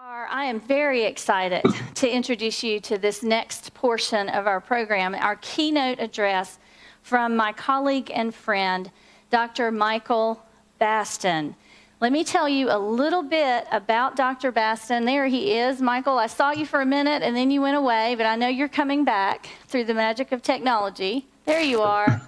I am very excited to introduce you to this next portion of our program, our keynote address from my colleague and friend, Dr. Michael Baston. Let me tell you a little bit about Dr. Baston. There he is. Michael, I saw you for a minute and then you went away, but I know you're coming back through the magic of technology. There you are.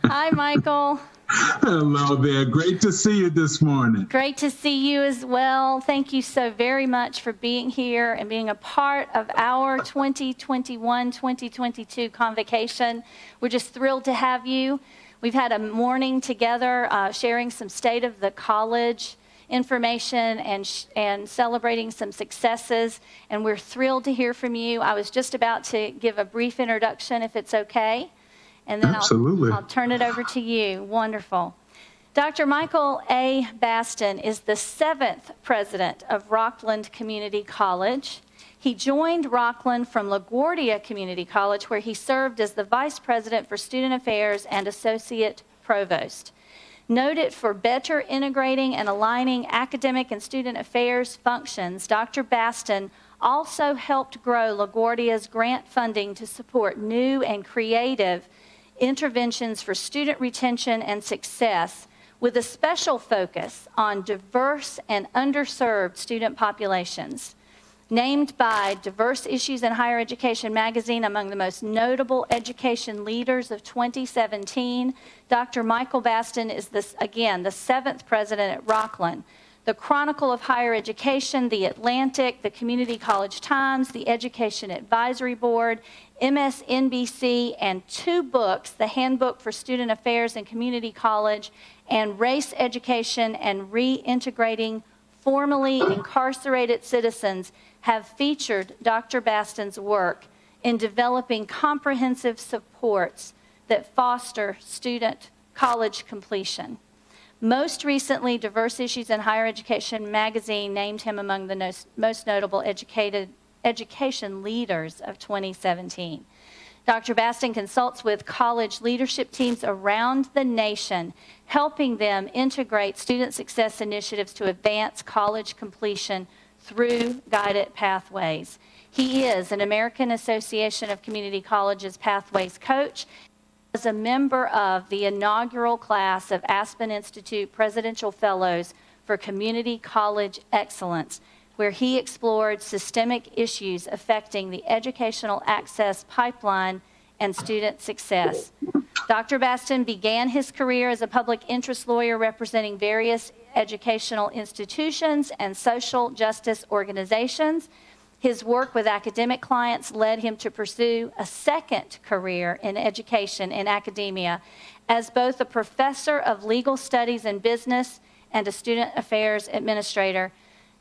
Hi, Michael. Hello there. Great to see you this morning. Great to see you as well. Thank you so very much for being here and being a part of our 2021-2022 Convocation. We're just thrilled to have you. We've had a morning together sharing some state of the college information and celebrating some successes, and we're thrilled to hear from you. I was just about to give a brief introduction, if it's okay. And then I'll turn it over to you. Wonderful. Dr. Michael A. Baston is the 7th president of Rockland Community College. He joined Rockland from LaGuardia Community College, where he served as the vice president for student affairs and associate provost. Noted for better integrating and aligning academic and student affairs functions, Dr. Baston also helped grow LaGuardia's grant funding to support new and creative interventions for student retention and success, with a special focus on diverse and underserved student populations. Named by Diverse Issues in Higher Education magazine among the most notable education leaders of 2017, Dr. Michael Baston is, the 7th president at Rockland. The Chronicle of Higher Education, The Atlantic, the Community College Times, the Education Advisory Board, MSNBC, and 2 books, The Handbook for Student Affairs in Community College and Race Education and Reintegrating Formerly Incarcerated Citizens, have featured Dr. Baston's work in developing comprehensive supports that foster student college completion. Most recently, Diverse Issues in Higher Education magazine named him among the most notable education leaders of 2017. Dr. Baston consults with college leadership teams around the nation, helping them integrate student success initiatives to advance college completion through guided pathways. He is an American Association of Community Colleges Pathways coach, as a member of the inaugural class of Aspen Institute Presidential Fellows for Community College Excellence, where he explored systemic issues affecting the educational access pipeline and student success. Dr. Baston began his career as a public interest lawyer representing various educational institutions and social justice organizations. His work with academic clients led him to pursue a second career in education in academia as both a professor of legal studies and business and a student affairs administrator.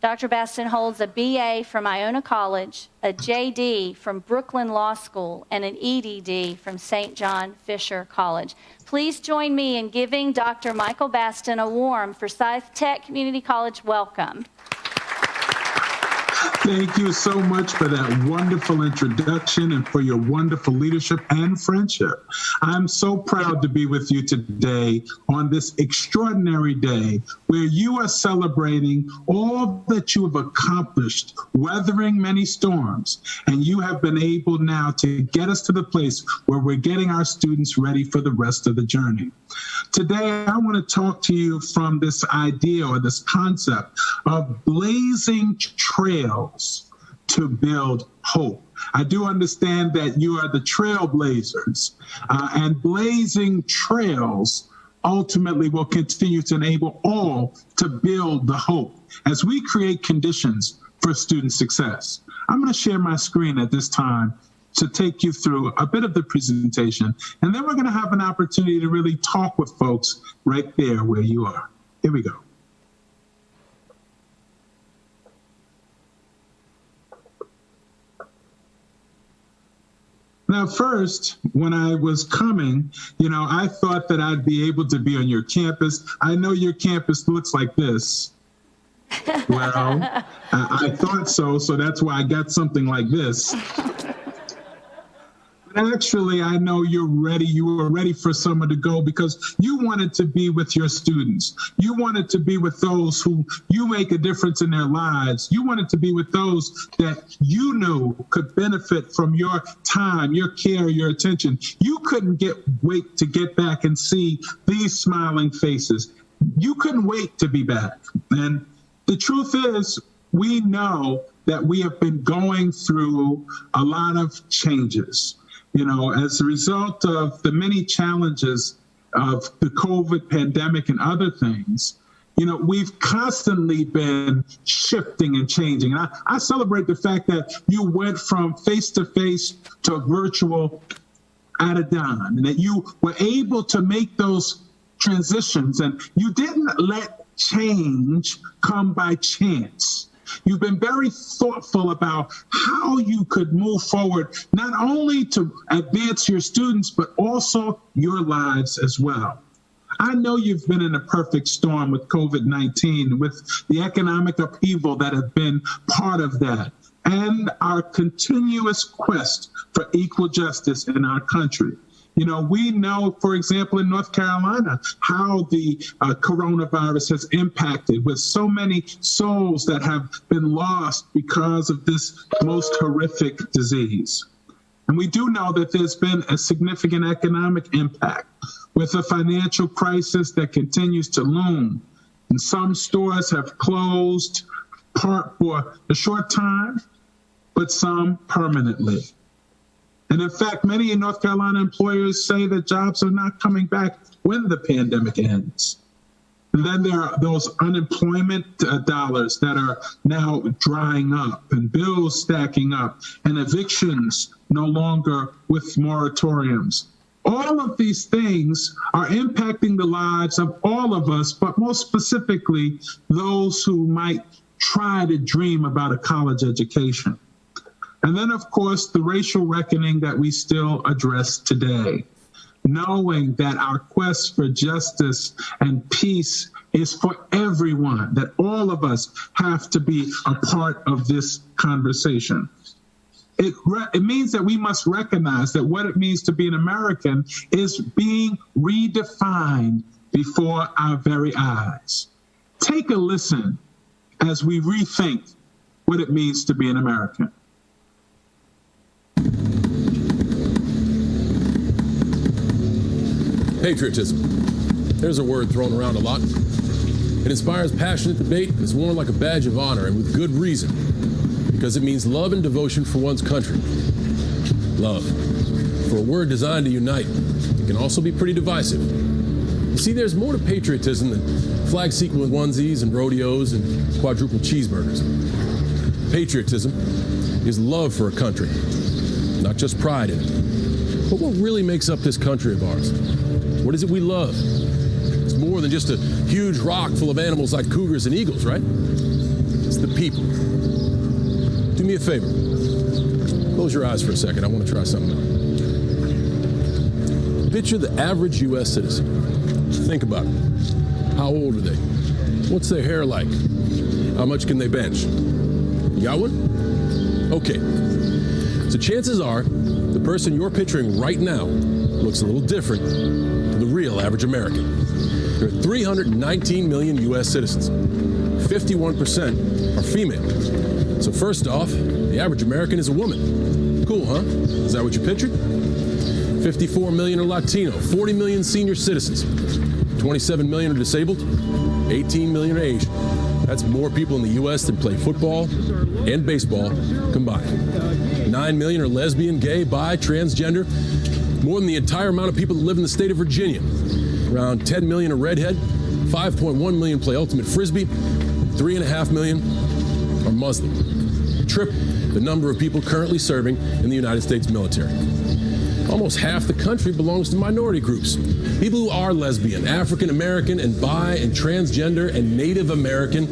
Dr. Baston holds a BA from Iona College, a JD from Brooklyn Law School, and an EDD from St. John Fisher College. Please join me in giving Dr. Michael Baston a warm Forsyth Tech Community College welcome. Thank you so much for that wonderful introduction and for your wonderful leadership and friendship. I'm so proud to be with you today on this extraordinary day where you are celebrating all that you have accomplished, weathering many storms, and you have been able now to get us to the place where we're getting our students ready for the rest of the journey. Today, I want to talk to you from this idea or this concept of blazing trails to build hope. I do understand that you are the trailblazers, and blazing trails ultimately will continue to enable all to build the hope as we create conditions for student success. I'm going to share my screen at this time to take you through a bit of the presentation, and then we're going to have an opportunity to really talk with folks right there where you are. Here we go. Now, first, when I was coming, I thought that I'd be able to be on your campus. I know your campus looks like this. Well, I thought so that's why I got something like this. Actually, I know you're ready. You were ready for summer to go because you wanted to be with your students. You wanted to be with those who you make a difference in their lives. You wanted to be with those that you knew could benefit from your time, your care, your attention. You couldn't wait to get back and see these smiling faces. You couldn't wait to be back. And the truth is, we know that we have been going through a lot of changes. As a result of the many challenges of the COVID pandemic and other things, we've constantly been shifting and changing. And I celebrate the fact that you went from face-to-face to virtual at a dime, and that you were able to make those transitions, and you didn't let change come by chance. You've been very thoughtful about how you could move forward, not only to advance your students, but also your lives as well. I know you've been in a perfect storm with COVID-19, with the economic upheaval that has been part of that, and our continuous quest for equal justice in our country. We know, for example, in North Carolina, how the coronavirus has impacted, with so many souls that have been lost because of this most horrific disease. And we do know that there's been a significant economic impact, with a financial crisis that continues to loom. And some stores have closed, part for a short time, but some permanently. And in fact, many in North Carolina employers say that jobs are not coming back when the pandemic ends. And then there are those unemployment dollars that are now drying up, and bills stacking up, and evictions no longer with moratoriums. All of these things are impacting the lives of all of us, but most specifically, those who might try to dream about a college education. And then, of course, the racial reckoning that we still address today, knowing that our quest for justice and peace is for everyone, that all of us have to be a part of this conversation. It means that we must recognize that what it means to be an American is being redefined before our very eyes. Take a listen as we rethink what it means to be an American. Patriotism. There's a word thrown around a lot. It inspires passionate debate and is worn like a badge of honor, and with good reason, because it means love and devotion for one's country. Love. For a word designed to unite, it can also be pretty divisive. You see, there's more to patriotism than flag sequin onesies and rodeos and quadruple cheeseburgers. Patriotism is love for a country, not just pride in it. But what really makes up this country of ours? What is it we love? It's more than just a huge rock full of animals like cougars and eagles, right? It's the people. Do me a favor. Close your eyes for a second. I want to try something out. Picture the average U.S. citizen. Think about it. How old are they? What's their hair like? How much can they bench? You got one? Okay. So chances are, the person you're picturing right now looks a little different than the real average American. There are 319 million U.S. citizens. 51% are female. So first off, the average American is a woman. Cool, huh? Is that what you pictured? 54 million are Latino, 40 million senior citizens, 27 million are disabled, 18 million are Asian. That's more people in the U.S. than play football and baseball combined. 9 million are lesbian, gay, bi, transgender, more than the entire amount of people that live in the state of Virginia. Around 10 million are redhead, 5.1 million play ultimate frisbee, 3.5 million are Muslim. Triple the number of people currently serving in the United States military. Almost half the country belongs to minority groups. People who are lesbian, African American, and bi, and transgender, and Native American,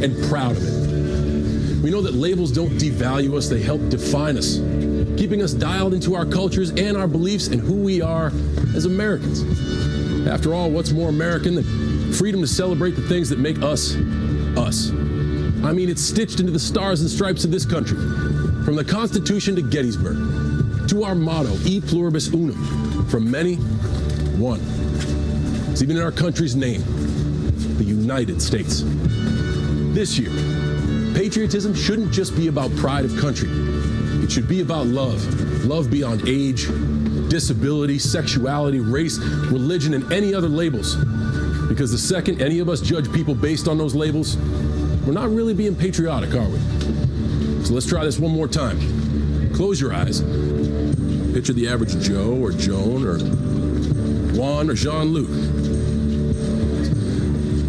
and proud of it. We know that labels don't devalue us, they help define us, keeping us dialed into our cultures and our beliefs and who we are as Americans. After all, what's more American than freedom to celebrate the things that make us, us? I mean, it's stitched into the stars and stripes of this country, from the Constitution to Gettysburg. to our motto, E pluribus unum, from many, one. It's even in our country's name, the United States. This year, patriotism shouldn't just be about pride of country. It should be about love. Love beyond age, disability, sexuality, race, religion, and any other labels. Because the second any of us judge people based on those labels, we're not really being patriotic, are we? So let's try this one more time. Close your eyes. Picture the average Joe or Joan or Juan or Jean-Luc.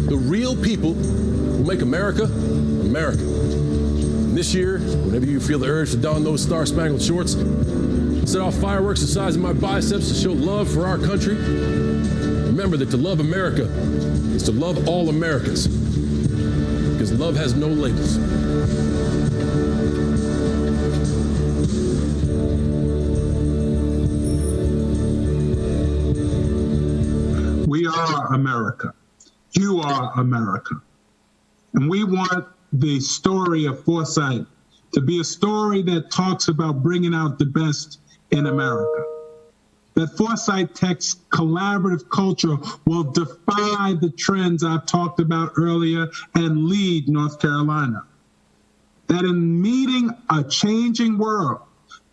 The real people who make America, America. And this year, whenever you feel the urge to don those star-spangled shorts, set off fireworks the size of my biceps to show love for our country, remember that to love America is to love all Americans. Because love has no labels. We are America. You are America. And we want the story of Forsyth to be a story that talks about bringing out the best in America. That Forsyth Tech's collaborative culture will defy the trends I've talked about earlier and lead North Carolina. That in meeting a changing world,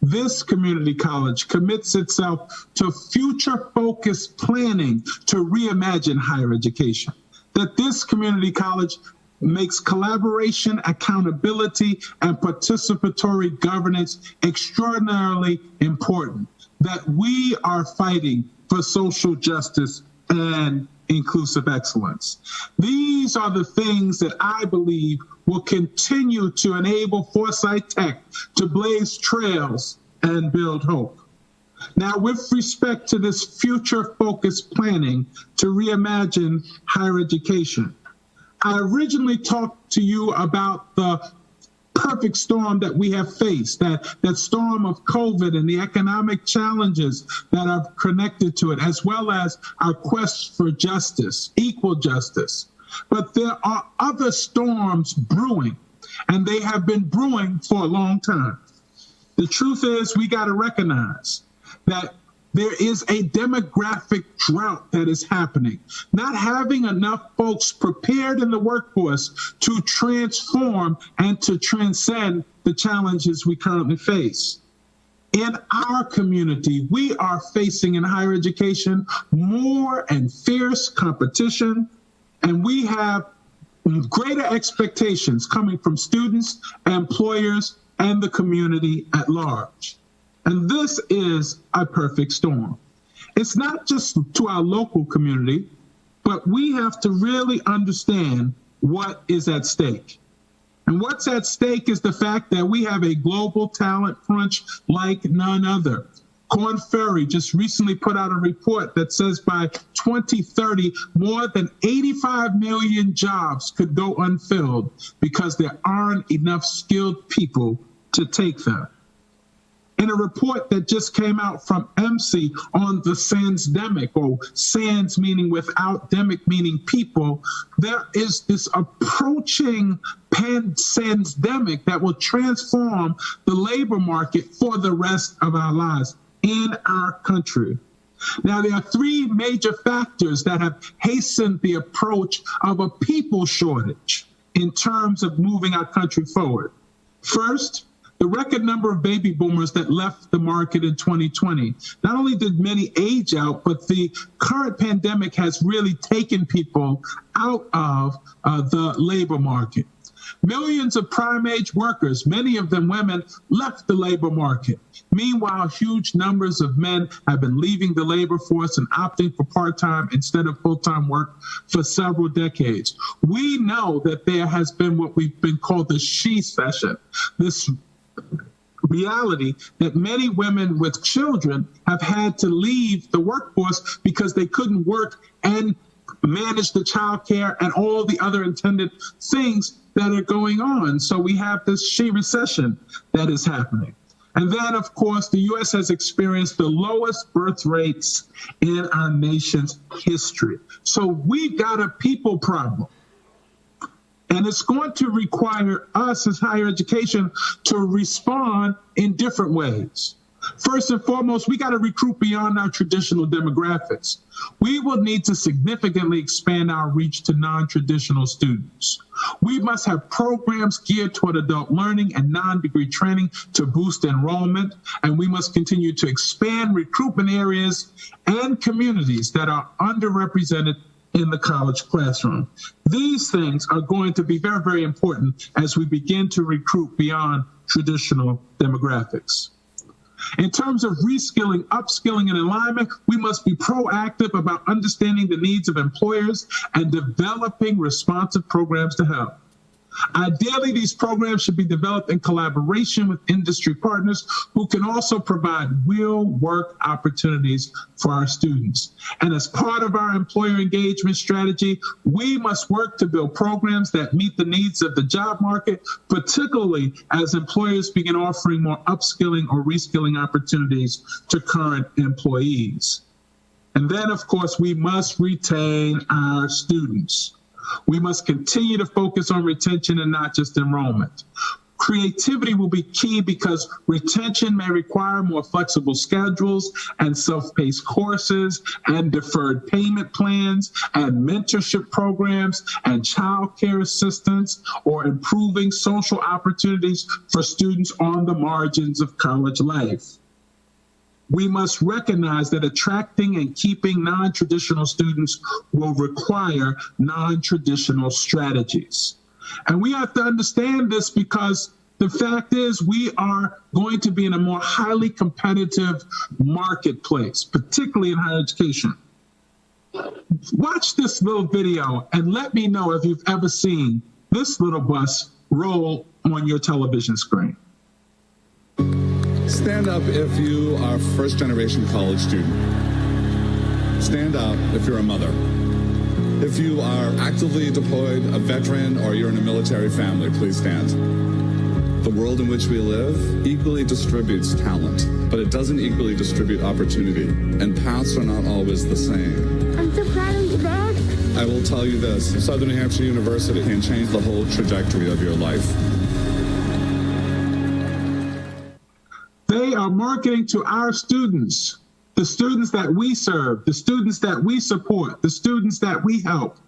this community college commits itself to future-focused planning to reimagine higher education. That this community college makes collaboration, accountability, and participatory governance extraordinarily important. That we are fighting for social justice and inclusive excellence. These are the things that I believe will continue to enable Forsyth Tech to blaze trails and build hope. Now, with respect to this future-focused planning to reimagine higher education, I originally talked to you about the perfect storm that we have faced, that storm of COVID and the economic challenges that are connected to it, as well as our quest for justice, equal justice. But there are other storms brewing, and they have been brewing for a long time. The truth is, we got to recognize that there is a demographic drought that is happening. Not having enough folks prepared in the workforce to transform and to transcend the challenges we currently face. In our community, we are facing in higher education more and fierce competition, and we have greater expectations coming from students, employers, and the community at large. And this is a perfect storm. It's not just to our local community, but we have to really understand what is at stake. And what's at stake is the fact that we have a global talent crunch like none other. Korn Ferry just recently put out a report that says by 2030, more than 85 million jobs could go unfilled because there aren't enough skilled people to take them. In a report that just came out from MC on the SANSdemic, or SANS meaning without, demic meaning people, there is this approaching SANSdemic that will transform the labor market for the rest of our lives in our country. Now, there are three major factors that have hastened the approach of a people shortage in terms of moving our country forward. First, the record number of baby boomers that left the market in 2020. Not only did many age out, but the current pandemic has really taken people out of the labor market. Millions of prime age workers, many of them women, left the labor market. Meanwhile, huge numbers of men have been leaving the labor force and opting for part-time instead of full-time work for several decades. We know that there has been what we've been called the she-cession, this reality that many women with children have had to leave the workforce because they couldn't work and manage the child care and all the other attendant things that are going on. So we have this she-recession that is happening. And then, of course, the U.S. has experienced the lowest birth rates in our nation's history. So we've got a people problem. And it's going to require us as higher education to respond in different ways. First and foremost, we got to recruit beyond our traditional demographics. We will need to significantly expand our reach to non-traditional students. We must have programs geared toward adult learning and non-degree training to boost enrollment, and we must continue to expand recruitment areas and communities that are underrepresented in the college classroom. These things are going to be very, very important as we begin to recruit beyond traditional demographics. In terms of reskilling, upskilling, and alignment, we must be proactive about understanding the needs of employers and developing responsive programs to help. Ideally, these programs should be developed in collaboration with industry partners who can also provide real work opportunities for our students. And as part of our employer engagement strategy, we must work to build programs that meet the needs of the job market, particularly as employers begin offering more upskilling or reskilling opportunities to current employees. And then, of course, we must retain our students. We must continue to focus on retention and not just enrollment. Creativity will be key because retention may require more flexible schedules and self-paced courses and deferred payment plans and mentorship programs and child care assistance or improving social opportunities for students on the margins of college life. We must recognize that attracting and keeping non-traditional students will require non-traditional strategies. And we have to understand this because the fact is we are going to be in a more highly competitive marketplace, particularly in higher education. Watch this little video and let me know if you've ever seen this little bus roll on your television screen. Stand up if you are a first-generation college student. Stand up if you're a mother. If you are actively deployed, a veteran, or you're in a military family, please stand. The world in which we live equally distributes talent, but it doesn't equally distribute opportunity, and paths are not always the same. I'm so proud of you, Dad. I will tell you this, Southern New Hampshire University can change the whole trajectory of your life. They are marketing to our students, the students that we serve, the students that we support, the students that we help.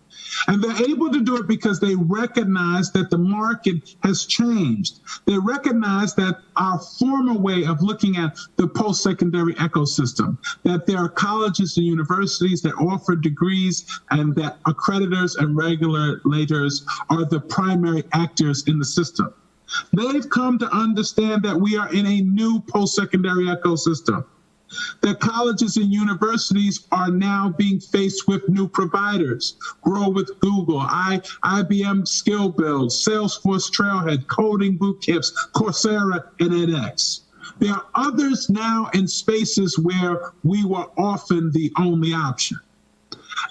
And they're able to do it because they recognize that the market has changed. They recognize that our former way of looking at the post-secondary ecosystem, that there are colleges and universities that offer degrees and that accreditors and regulators are the primary actors in the system. They've come to understand that we are in a new post-secondary ecosystem, that colleges and universities are now being faced with new providers. Grow with Google, IBM Skill Build, Salesforce Trailhead, Coding Bootcamps, Coursera, and edX. There are others now in spaces where we were often the only option.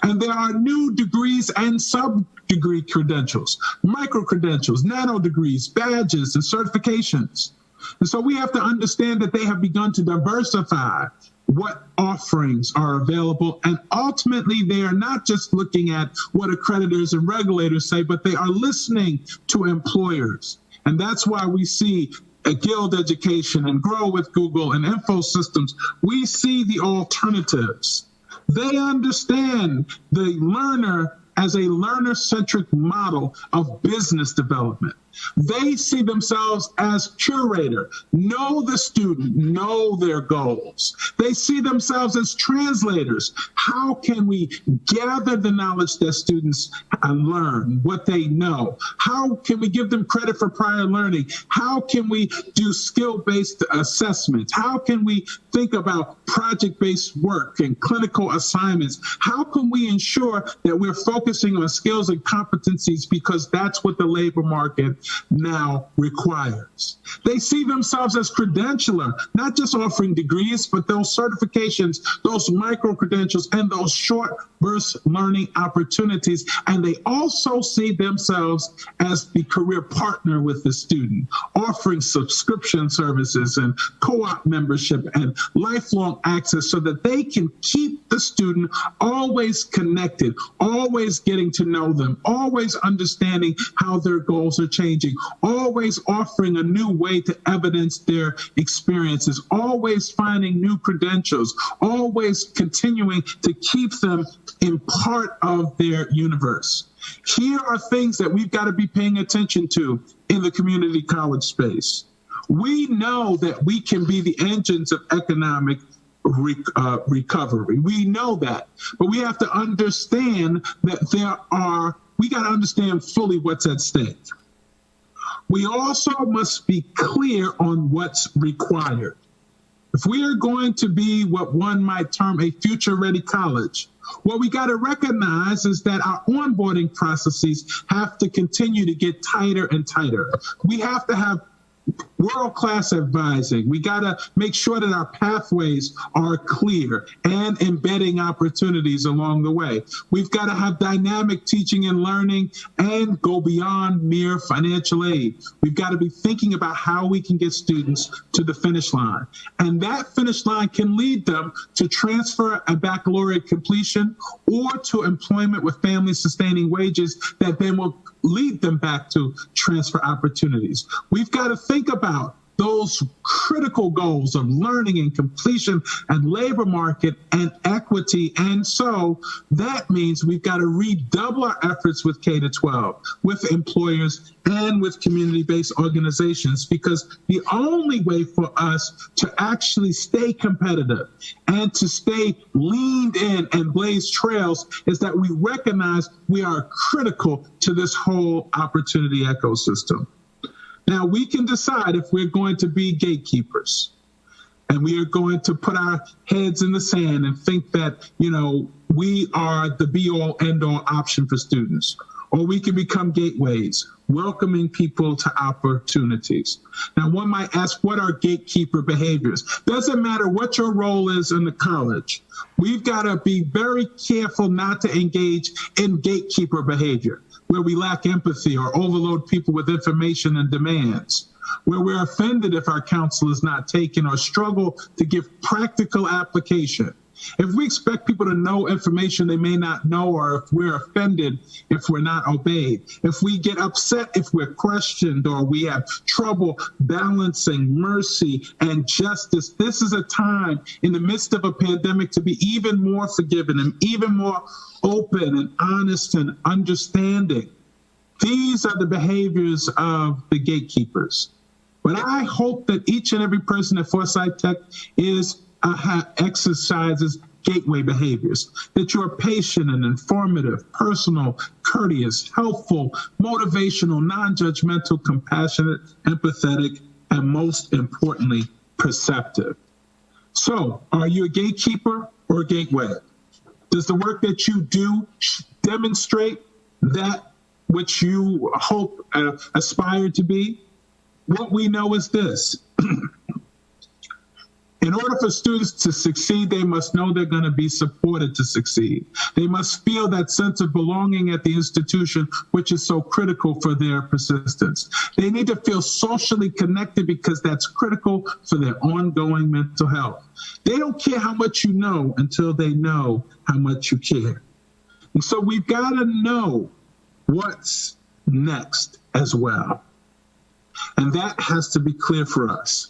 And there are new degrees and sub-degree credentials, micro-credentials, nano-degrees, badges, and certifications. And so we have to understand that they have begun to diversify what offerings are available. And ultimately, they are not just looking at what accreditors and regulators say, but they are listening to employers. And that's why we see a Guild Education and Grow with Google and Info Systems. We see the alternatives. They understand the learner as a learner-centric model of business development. They see themselves as curator, know the student, know their goals. They see themselves as translators. How can we gather the knowledge that students learn, what they know? How can we give them credit for prior learning? How can we do skill-based assessments? How can we think about project-based work and clinical assignments? How can we ensure that we're focusing on skills and competencies because that's what the labor market now requires? They see themselves as credentialer, not just offering degrees, but those certifications, those micro-credentials, and those short burst learning opportunities. And they also see themselves as the career partner with the student, offering subscription services and co-op membership and lifelong access so that they can keep the student always connected, always always getting to know them, always understanding how their goals are changing, always offering a new way to evidence their experiences, always finding new credentials, always continuing to keep them in part of their universe. Here are things that we've got to be paying attention to in the community college space. We know that we can be the engines of economic recovery. We know that, but we have to understand that we got to understand fully what's at stake. We also must be clear on what's required. If we are going to be what one might term a future-ready college, what we got to recognize is that our onboarding processes have to continue to get tighter and tighter. We have to have world-class advising. We got to make sure that our pathways are clear and embedding opportunities along the way. We've got to have dynamic teaching and learning and go beyond mere financial aid. We've got to be thinking about how we can get students to the finish line. And that finish line can lead them to transfer and baccalaureate completion or to employment with family-sustaining wages that then will lead them back to transfer opportunities. We've got to think about those critical goals of learning and completion and labor market and equity. And so that means we've got to redouble our efforts with K-12, with employers and with community-based organizations, because the only way for us to actually stay competitive and to stay leaned in and blaze trails is that we recognize we are critical to this whole opportunity ecosystem. Now, we can decide if we're going to be gatekeepers and we are going to put our heads in the sand and think that, we are the be-all, end-all option for students. Or we can become gateways, welcoming people to opportunities. Now, one might ask, what are gatekeeper behaviors? Doesn't matter what your role is in the college. We've got to be very careful not to engage in gatekeeper behavior, where we lack empathy or overload people with information and demands, where we're offended if our counsel is not taken or struggle to give practical application. If we expect people to know information they may not know, or if we're offended if we're not obeyed, if we get upset if we're questioned, or we have trouble balancing mercy and justice, this is a time in the midst of a pandemic to be even more forgiving and even more open and honest and understanding. These are the behaviors of the gatekeepers. But I hope that each and every person at Forsyth Tech exercises gateway behaviors, that you are patient and informative, personal, courteous, helpful, motivational, non-judgmental, compassionate, empathetic, and most importantly, perceptive. So, are you a gatekeeper or a gateway? Does the work that you do demonstrate that which you hope aspire to be? What we know is this. In order for students to succeed, they must know they're going to be supported to succeed. They must feel that sense of belonging at the institution, which is so critical for their persistence. They need to feel socially connected because that's critical for their ongoing mental health. They don't care how much you know until they know how much you care. And so we've got to know what's next as well. And that has to be clear for us.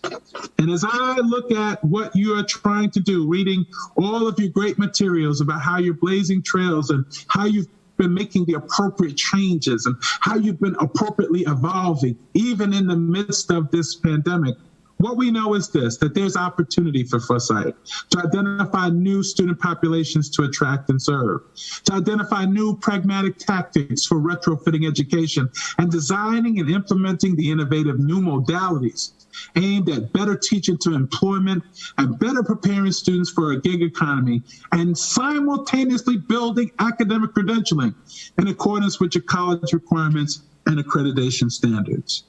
And as I look at what you are trying to do, reading all of your great materials about how you're blazing trails and how you've been making the appropriate changes and how you've been appropriately evolving, even in the midst of this pandemic, what we know is this, that there's opportunity for Forsyth to identify new student populations to attract and serve, to identify new pragmatic tactics for retrofitting education, and designing and implementing the innovative new modalities aimed at better teaching to employment and better preparing students for a gig economy, and simultaneously building academic credentialing in accordance with your college requirements and accreditation standards.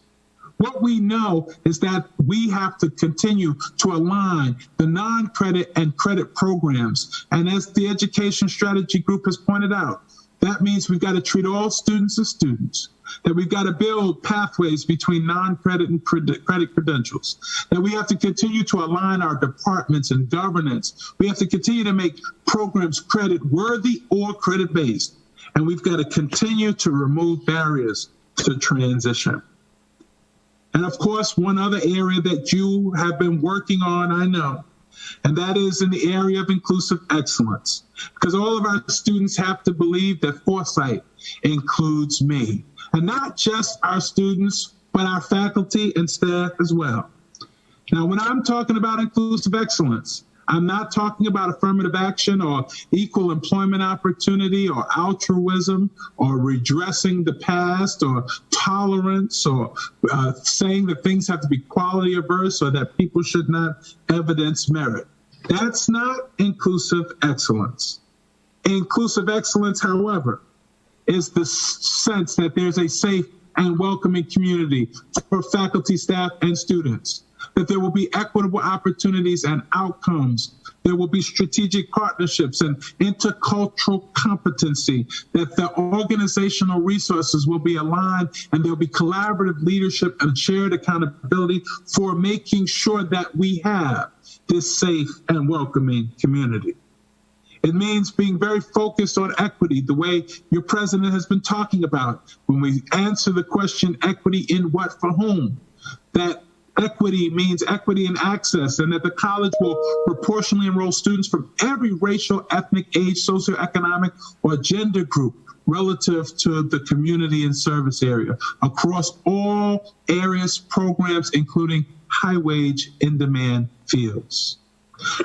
What we know is that we have to continue to align the non-credit and credit programs. And as the Education Strategy Group has pointed out, that means we've got to treat all students as students, that we've got to build pathways between non-credit and credit credentials, that we have to continue to align our departments and governance. We have to continue to make programs credit-worthy or credit-based. And we've got to continue to remove barriers to transition. And of course, one other area that you have been working on, I know, and that is in the area of inclusive excellence. Because all of our students have to believe that Forsyth includes me. And not just our students, but our faculty and staff as well. Now, when I'm talking about inclusive excellence, I'm not talking about affirmative action or equal employment opportunity or altruism or redressing the past or tolerance or saying that things have to be quality averse or that people should not evidence merit. That's not inclusive excellence. Inclusive excellence, however, is the sense that there's a safe and welcoming community for faculty, staff, and students, that there will be equitable opportunities and outcomes. There will be strategic partnerships and intercultural competency, that the organizational resources will be aligned, and there'll be collaborative leadership and shared accountability for making sure that we have this safe and welcoming community. It means being very focused on equity, the way your president has been talking about when we answer the question, equity in what, for whom? That equity means equity in access, and that the college will proportionally enroll students from every racial, ethnic, age, socioeconomic, or gender group relative to the community and service area across all areas, programs, including high-wage, in-demand fields.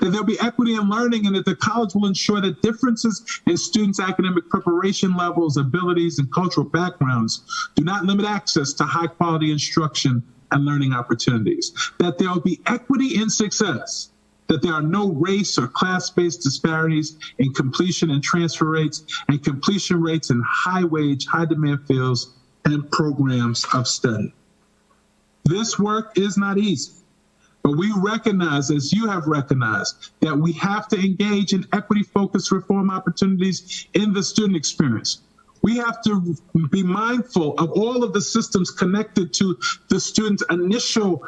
That there'll be equity in learning, and that the college will ensure that differences in students' academic preparation levels, abilities, and cultural backgrounds do not limit access to high-quality instruction and learning opportunities. That there'll be equity in success, that there are no race or class-based disparities in completion and transfer rates and completion rates in high-wage, high-demand fields and programs of study. This work is not easy. But we recognize, as you have recognized, that we have to engage in equity-focused reform opportunities in the student experience. We have to be mindful of all of the systems connected to the student's initial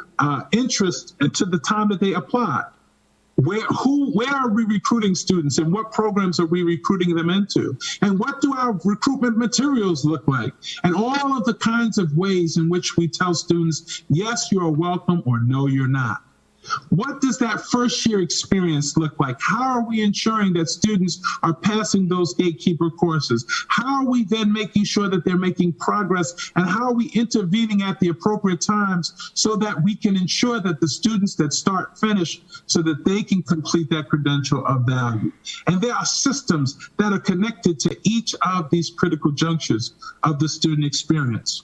interest and to the time that they apply. Where are we recruiting students, and what programs are we recruiting them into? And what do our recruitment materials look like? And all of the kinds of ways in which we tell students, yes, you are welcome, or no, you're not. What does that first year experience look like? How are we ensuring that students are passing those gatekeeper courses? How are we then making sure that they're making progress? And how are we intervening at the appropriate times so that we can ensure that the students that start finish so that they can complete that credential of value? And there are systems that are connected to each of these critical junctures of the student experience.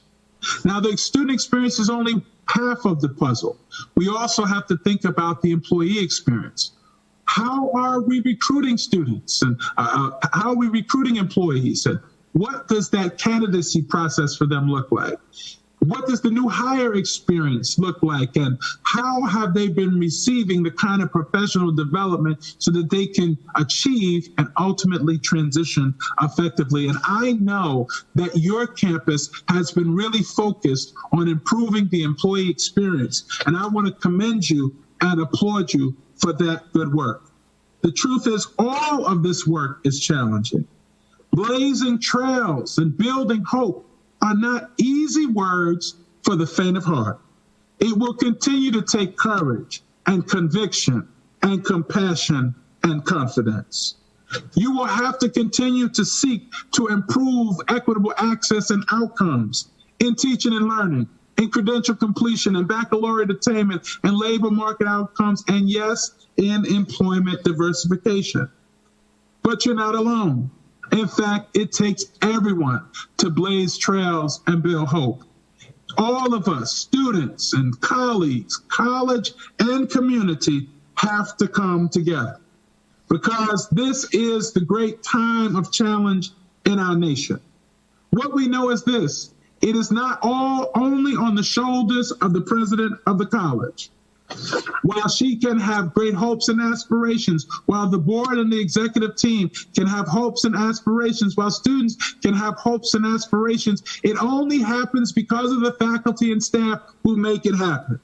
Now, the student experience is only half of the puzzle. We also have to think about the employee experience. How are we recruiting students, and how are we recruiting employees, and what does that candidacy process for them look like? What does the new hire experience look like, and how have they been receiving the kind of professional development so that they can achieve and ultimately transition effectively? And I know that your campus has been really focused on improving the employee experience, and I want to commend you and applaud you for that good work. The truth is, all of this work is challenging. Blazing trails and building hope are not easy words for the faint of heart. It will continue to take courage and conviction and compassion and confidence. You will have to continue to seek to improve equitable access and outcomes in teaching and learning, in credential completion and baccalaureate attainment and labor market outcomes, and yes, in employment diversification. But you're not alone. In fact, it takes everyone to blaze trails and build hope. All of us, students and colleagues, college and community, have to come together, because this is the great time of challenge in our nation. What we know is this: it is not all only on the shoulders of the president of the college. While she can have great hopes and aspirations, while the board and the executive team can have hopes and aspirations, while students can have hopes and aspirations, it only happens because of the faculty and staff who make it happen.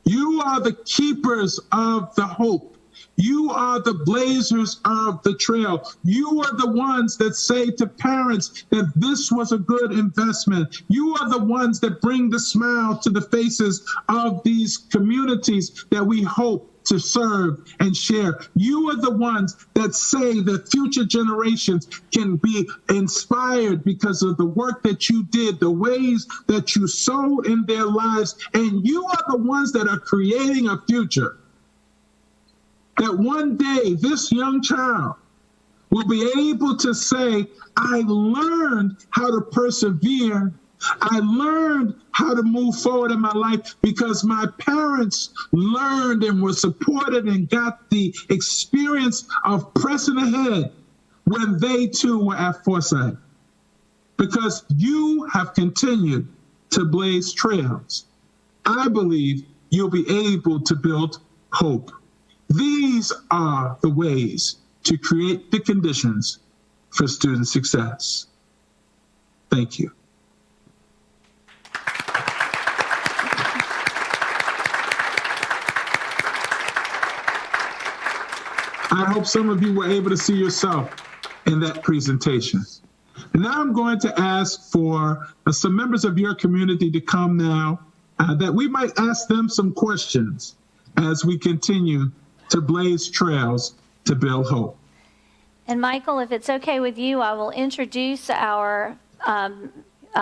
You are the keepers of the hope You are the blazers of the trail. You are the ones that say to parents that this was a good investment. You are the ones that bring the smile to the faces of these communities that we hope to serve and share. You are the ones that say that future generations can be inspired because of the work that you did, the ways that you sowed in their lives, and you are the ones that are creating a future that one day this young child will be able to say, I learned how to persevere. I learned how to move forward in my life because my parents learned and were supported and got the experience of pressing ahead when they too were at Forsyth. Because you have continued to blaze trails, I believe you'll be able to build hope. These are the ways to create the conditions for student success. Thank you. I hope some of you were able to see yourself in that presentation. And now I'm going to ask for some members of your community to come now, that we might ask them some questions as we continue to blaze trails to build hope. And Michael, if it's okay with you, I will introduce our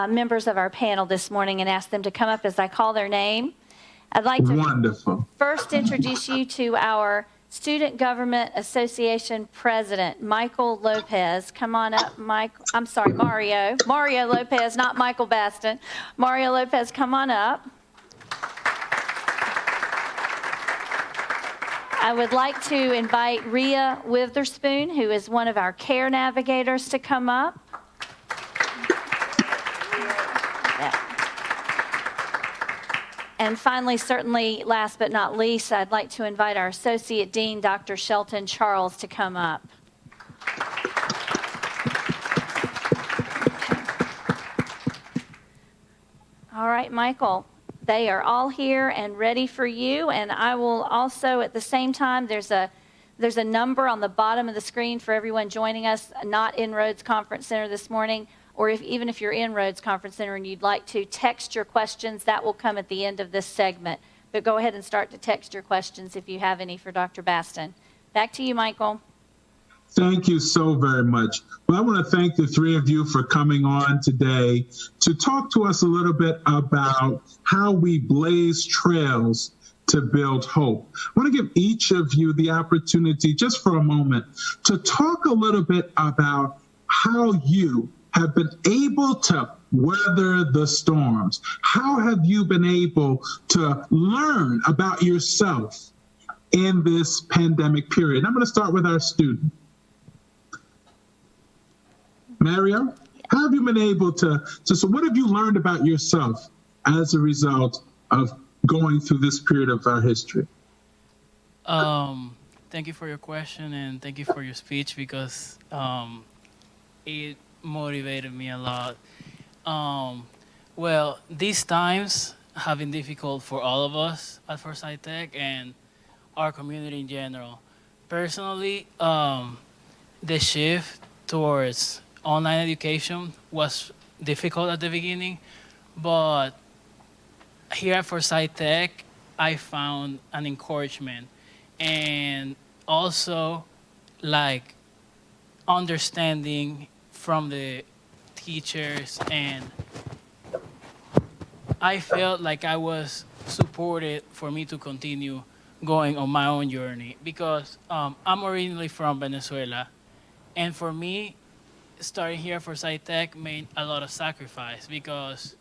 members of our panel this morning and ask them to come up as I call their name. I'd like to first introduce you to our Student Government Association President, Michael Lopez. Come on up, Michael. I'm sorry, Mario. Mario Lopez, not Michael Baston. Mario Lopez, come on up. I would like to invite Rhea Witherspoon, who is one of our care navigators, to come up. And finally, certainly last but not least, I'd like to invite our Associate Dean, Dr. Shelton Charles, to come up. All right, Michael. They are all here and ready for you, and I will also, at the same time, there's a number on the bottom of the screen for everyone joining us, not in Rhodes Conference Center this morning, or even if you're in Rhodes Conference Center and you'd like to text your questions, that will come at the end of this segment. But go ahead and start to text your questions if you have any for Dr. Baston. Back to you, Michael. Thank you so very much. Well, I want to thank the three of you for coming on today to talk to us a little bit about how we blaze trails to build hope. I want to give each of you the opportunity just for a moment to talk a little bit about how you have been able to weather the storms. How have you been able to learn about yourself in this pandemic period? I'm going to start with our student. Mario, how have you been able to, so what have you learned about yourself as a result of going through this period of our history? Thank you for your question and thank you for your speech because it motivated me a lot. Well, these times have been difficult for all of us at Forsyth Tech and our community in general. Personally, the shift towards online education was difficult at the beginning, but here at Forsyth Tech, I found an encouragement and also like understanding from the teachers, and I felt like I was supported for me to continue going on my own journey because I'm originally from Venezuela, and for me, starting here at Forsyth Tech made a lot of sacrifice because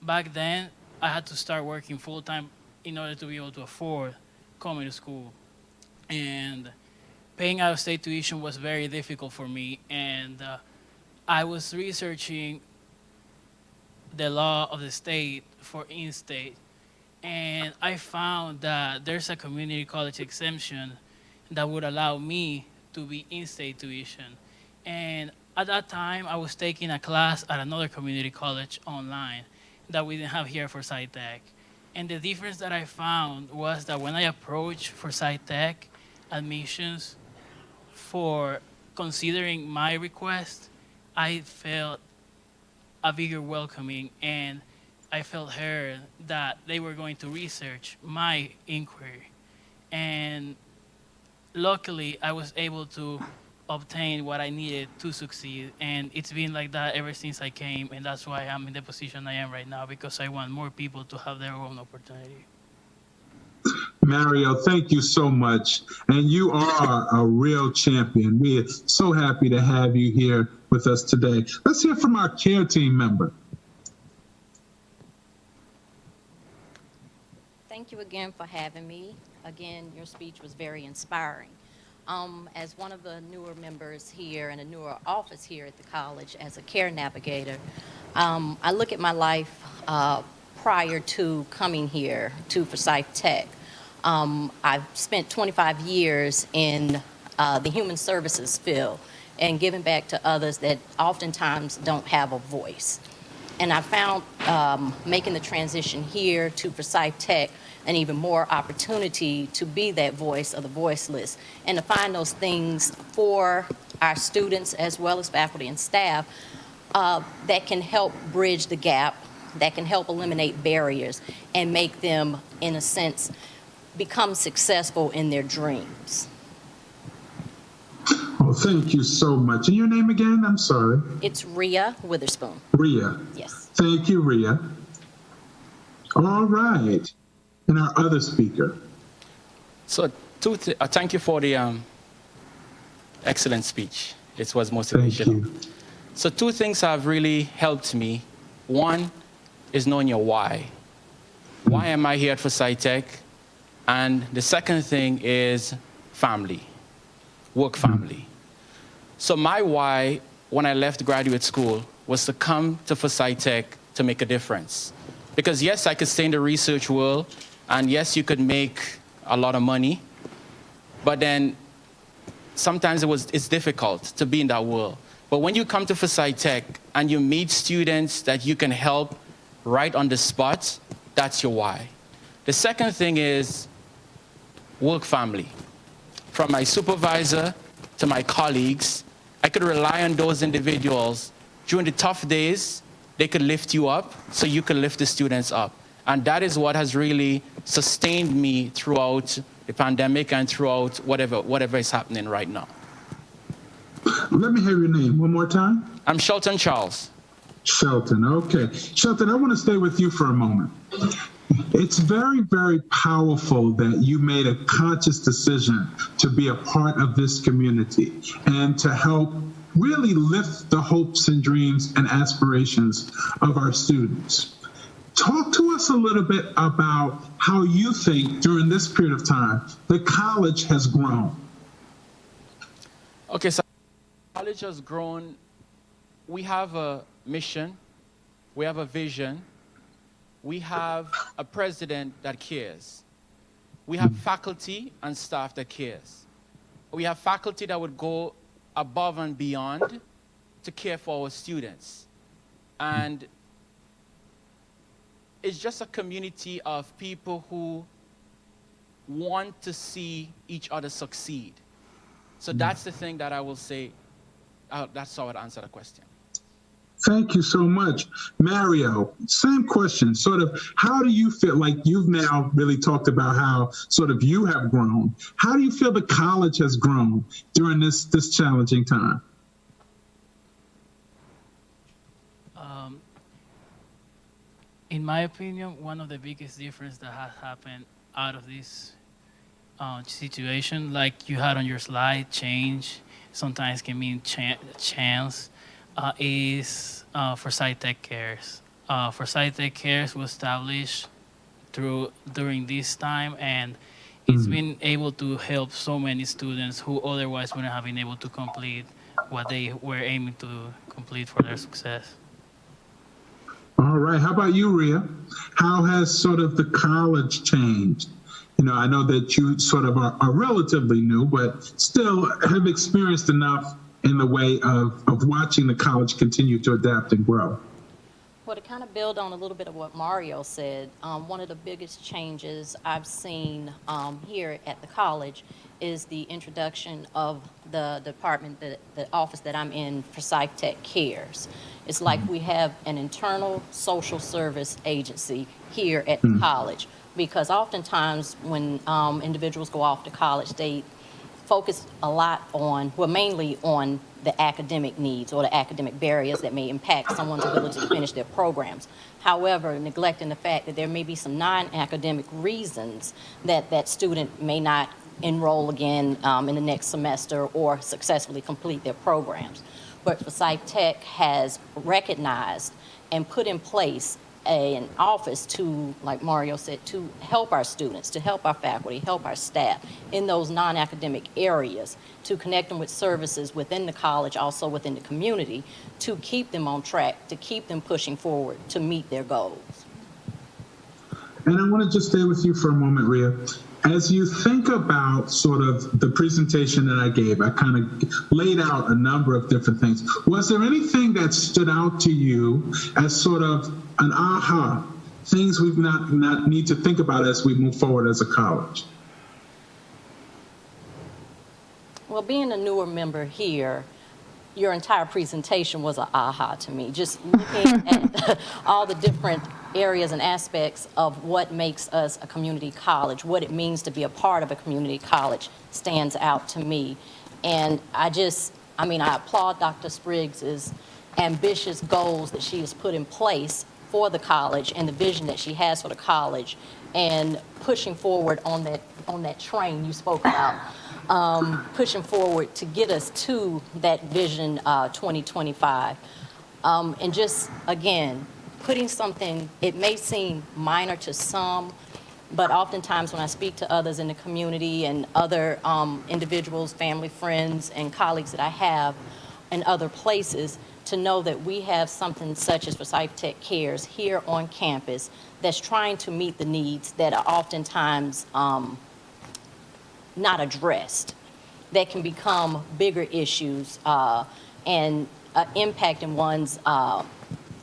back then I had to start working full-time in order to be able to afford coming to school. And paying out-of-state tuition was very difficult for me. And I was researching the law of the state for in-state. And I found that there's a community college exemption that would allow me to be in-state tuition. And at that time, I was taking a class at another community college online that we didn't have here for Forsyth Tech. And the difference that I found was that when I approached Forsyth Tech, admissions for considering my request, I felt a bigger welcoming, and I felt heard that they were going to research my inquiry. And luckily, I was able to obtain what I needed to succeed. And it's been like that ever since I came, and that's why I'm in the position I am right now, because I want more people to have their own opportunity. Mario, thank you so much. And you are a real champion. We are so happy to have you here with us today. Let's hear from our care team member. Thank you again for having me. Again, your speech was very inspiring. As one of the newer members here and a newer office here at the college as a care navigator, I look at my life prior to coming here to Forsyth Tech. I've spent 25 years in the human services field and giving back to others that oftentimes don't have a voice. And I found making the transition here to Forsyth Tech an even more opportunity to be that voice of the voiceless and to find those things for our students as well as faculty and staff that can help bridge the gap, that can help eliminate barriers and make them, in a sense, become successful in their dreams. Oh, thank you so much. And your name again? I'm sorry. It's Rhea Witherspoon. Rhea. Yes. Thank you, Rhea. All right. And our other speaker. So, thank you for the excellent speech. It was motivational. Thank you. So, two things have really helped me. One is knowing your why. Why am I here at Forsyth Tech? And the second thing is family, work family. So my why when I left graduate school was to come to Forsyth Tech to make a difference. Because yes, I could stay in the research world, and yes, you could make a lot of money, but then sometimes it's difficult to be in that world. But when you come to Forsyth Tech and you meet students that you can help right on the spot, that's your why. The second thing is work family. From my supervisor to my colleagues, I could rely on those individuals. During the tough days, they could lift you up so you could lift the students up. And that is what has really sustained me throughout the pandemic and throughout whatever is happening right now. Let me have your name one more time. I'm Shelton Charles. Shelton, okay. Shelton, I want to stay with you for a moment. It's very, very powerful that you made a conscious decision to be a part of this community and to help really lift the hopes and dreams and aspirations of our students. Talk to us a little bit about how you think during this period of time the college has grown. Okay, so college has grown. We have a mission, we have a vision, we have a president that cares. We have faculty and staff that cares. We have faculty that would go above and beyond to care for our students. And it's just a community of people who want to see each other succeed. So that's the thing that I will say. That's how I'd answer the question. Thank you so much. Mario, same question. Sort of, how do you feel, like you've now really talked about how sort of you have grown. How do you feel the college has grown during this challenging time? In my opinion, one of the biggest differences that has happened out of this situation, like you had on your slide, change sometimes can mean chance, is Forsyth Tech Cares. Forsyth Tech Cares was established during this time, and it's been able to help so many students who otherwise wouldn't have been able to complete what they were aiming to complete for their success. All right. How about you, Rhea? How has sort of the college changed? You know, I know that you sort of are relatively new, but still have experienced enough in the way of watching the college continue to adapt and grow. Well, to kind of build on a little bit of what Mario said, one of the biggest changes I've seen here at the college is the introduction of the department, the office that I'm in, Forsyth Tech Cares. It's like we have an internal social service agency here at the college, because oftentimes when individuals go off to college, they focus a lot on, well, mainly on the academic needs or the academic barriers that may impact someone's ability to finish their programs. However, neglecting the fact that there may be some non-academic reasons that that student may not enroll again in the next semester or successfully complete their programs. But Forsyth Tech has recognized and put in place an office to, like Mario said, to help our students, to help our faculty, help our staff in those non-academic areas, to connect them with services within the college, also within the community, to keep them on track, to keep them pushing forward to meet their goals. And I want to just stay with you for a moment, Rhea. As you think about sort of the presentation that I gave, I kind of laid out a number of different things. Was there anything that stood out to you as sort of an aha, things we not need to think about as we move forward as a college? Well, being a newer member here, your entire presentation was an aha to me. Just looking at all the different areas and aspects of what makes us a community college, what it means to be a part of a community college stands out to me. And I applaud Dr. Spriggs's ambitious goals that she has put in place for the college and the vision that she has for the college, and pushing forward on that train you spoke about. Pushing forward to get us to that vision 2025. And just, again, putting something, it may seem minor to some, but oftentimes when I speak to others in the community and other individuals, family, friends, and colleagues that I have in other places, to know that we have something such as Forsyth Tech Cares here on campus that's trying to meet the needs that are oftentimes not addressed, that can become bigger issues and impacting one's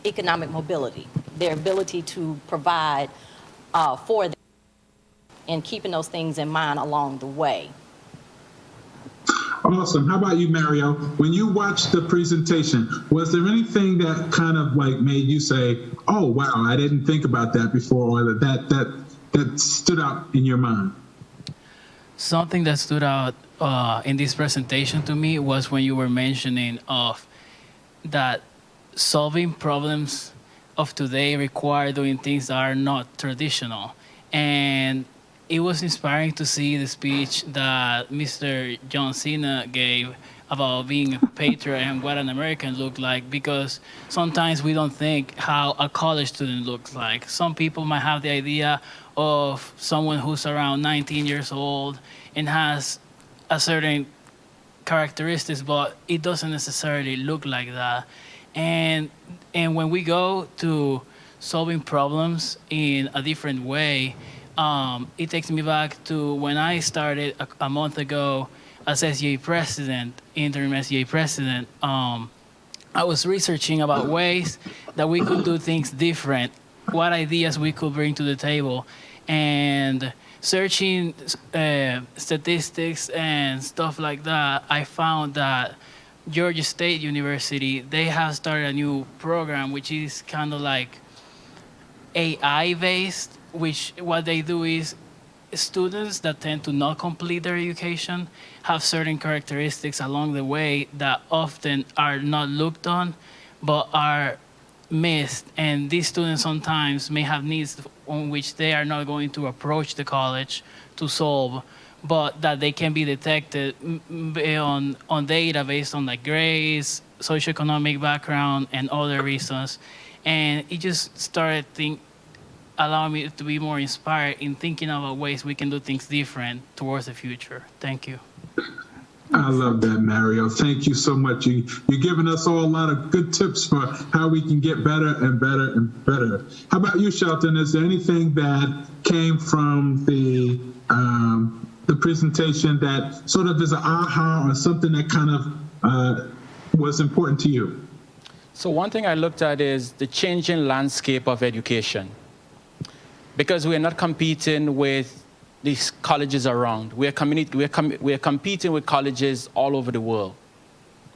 economic mobility, their ability to provide for them, and keeping those things in mind along the way. Awesome. How about you, Mario? When you watched the presentation, was there anything that kind of like made you say, oh, wow, I didn't think about that before, or that stood out in your mind? Something that stood out in this presentation to me was when you were mentioning of that solving problems of today require doing things that are not traditional. And it was inspiring to see the speech that Mr. John Cena gave about being a patriot and what an American looked like, because sometimes we don't think how a college student looks like. Some people might have the idea of someone who's around 19 years old and has a certain characteristics, but it doesn't necessarily look like that. And when we go to solving problems in a different way, it takes me back to when I started a month ago as SGA president, interim SGA president. I was researching about ways that we could do things different, what ideas we could bring to the table, and searching statistics and stuff like that. I found that Georgia State University, they have started a new program which is kind of like AI-based, which what they do is students that tend to not complete their education have certain characteristics along the way that often are not looked on, but are missed. And these students sometimes may have needs on which they are not going to approach the college to solve, but that they can be detected on data based on like grades, socioeconomic background, and other reasons. And it just started allowing me to be more inspired in thinking about ways we can do things different towards the future. Thank you. I love that, Mario. Thank you so much. You're giving us all a lot of good tips for how we can get better and better and better. How about you, Shelton? Is there anything that came from the presentation that sort of is an aha or something that kind of was important to you? So one thing I looked at is the changing landscape of education. Because we're not competing with these colleges around. We're competing with colleges all over the world.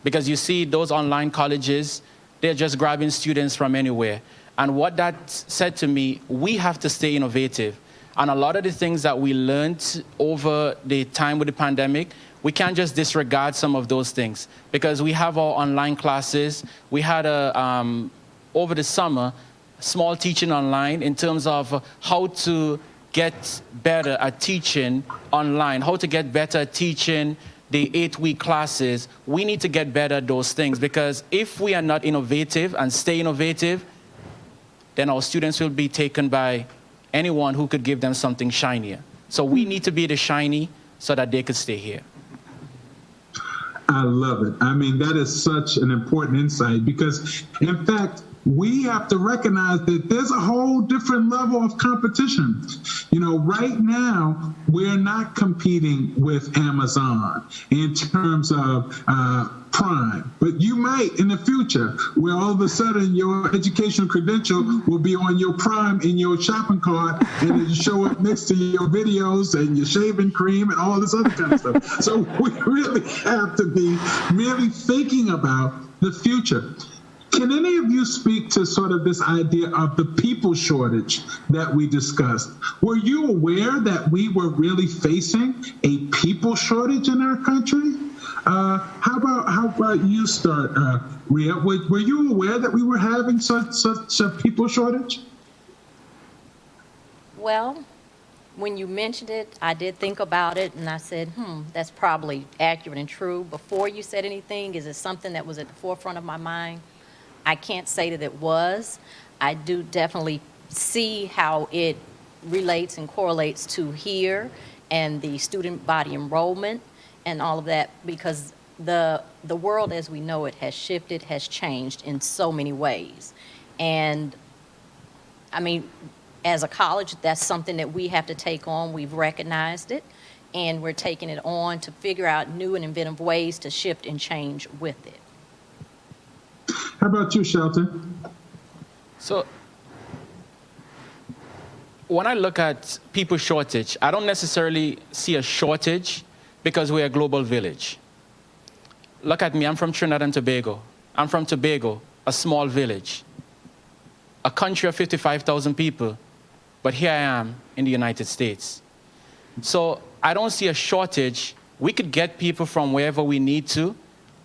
Because you see those online colleges, they're just grabbing students from anywhere. And what that said to me, we have to stay innovative. And a lot of the things that we learned over the time with the pandemic, we can't just disregard some of those things. Because we have our online classes. We had, over the summer, small teaching online in terms of how to get better at teaching online, how to get better at teaching the 8-week classes. We need to get better at those things, because if we are not innovative and stay innovative, then our students will be taken by anyone who could give them something shinier. So we need to be the shiny so that they could stay here. I love it. I mean, that is such an important insight, because, in fact, we have to recognize that there's a whole different level of competition. You know, right now, we're not competing with Amazon in terms of Prime, but you might in the future, where all of a sudden your educational credential will be on your Prime in your shopping cart, and it'll show up next to your videos and your shaving cream and all this other kind of stuff. So we really have to be really thinking about the future. Can any of you speak to sort of this idea of the people shortage that we discussed? Were you aware that we were really facing a people shortage in our country? How about you start, Rhea? Were you aware that we were having such a people shortage? Well, when you mentioned it, I did think about it, and I said, that's probably accurate and true. Before you said anything, is it something that was at the forefront of my mind? I can't say that it was. I do definitely see how it relates and correlates to here and the student body enrollment and all of that, because the world as we know it has shifted, has changed in so many ways. And I mean, as a college, that's something that we have to take on. We've recognized it, and we're taking it on to figure out new and inventive ways to shift and change with it. How about you, Shelton? So when I look at people shortage, I don't necessarily see a shortage because we're a global village. Look at me, I'm from Trinidad and Tobago. I'm from Tobago, a small village, a country of 55,000 people, but here I am in the United States. So I don't see a shortage. We could get people from wherever we need to.